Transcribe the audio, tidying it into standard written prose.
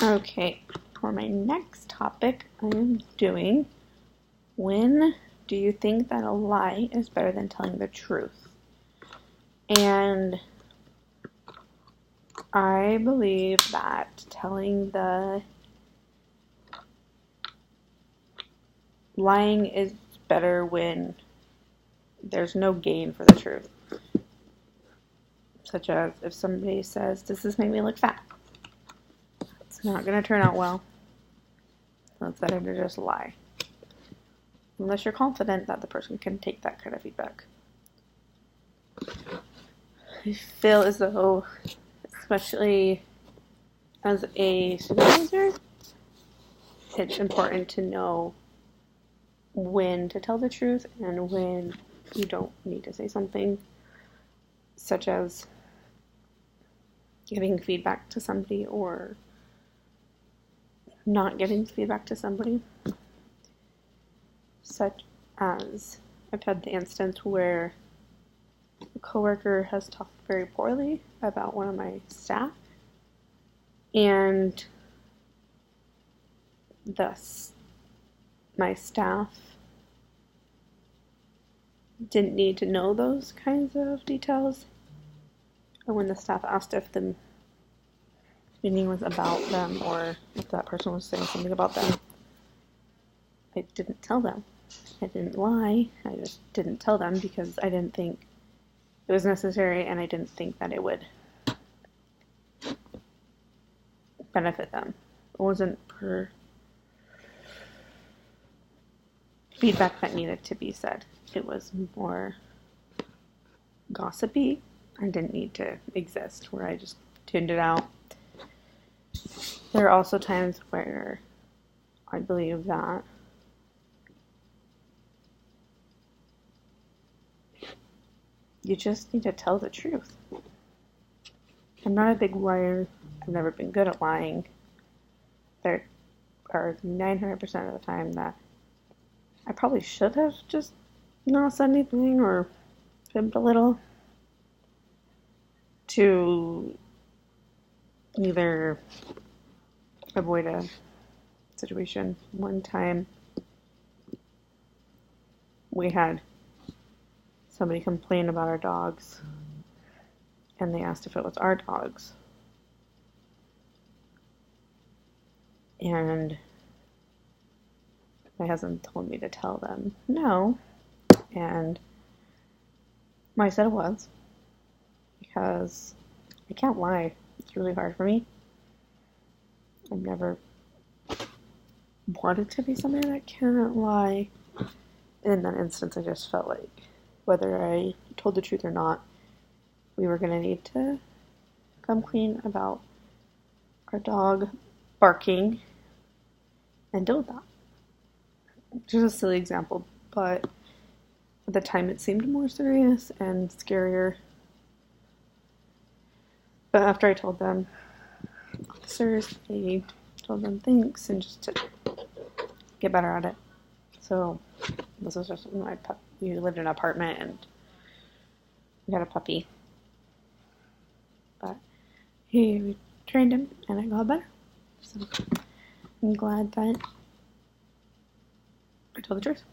Okay, for my next topic, I am doing when do you think that a lie is better than telling the truth? And I believe that lying is better when there's no gain for the truth. Such as if somebody says, "This has made me look fat." It's not going to turn out well. So it's better to just lie. Unless you're confident that the person can take that kind of feedback. I feel as though, especially as a supervisor, it's important to know when to tell the truth and when you don't need to say something, such as giving feedback to somebody or not giving feedback to somebody. Such as I've had the instance where a coworker has talked very poorly about one of my staff, and thus my staff didn't need to know those kinds of details. And when the staff asked if the meeting was about them or if that person was saying something about them, I didn't tell them. I didn't lie. I just didn't tell them because I didn't think it was necessary, and I didn't think that it would benefit them. It wasn't for feedback that needed to be said. It was more gossipy and didn't need to exist, where I just tuned it out. There are also times where I believe that you just need to tell the truth. I'm not a big liar. I've never been good at lying. There are 900% of the time that I probably should have just not said anything or fibbed a little to either avoid a situation. One time we had somebody complain about our dogs, and they asked if it was our dogs. And my husband told me to tell them no, and I said it was, because I can't lie. It's really hard for me. I've never wanted to be somebody that can't lie. In that instance, I just felt like whether I told the truth or not, we were going to need to come clean about our dog barking and deal with that. Just a silly example, but at the time it seemed more serious and scarier. But after I told them, officers, I told them thanks and just to get better at it. So this was just my pup. We lived in an apartment and we had a puppy. But we trained him and it got better. So I'm glad that I told the truth.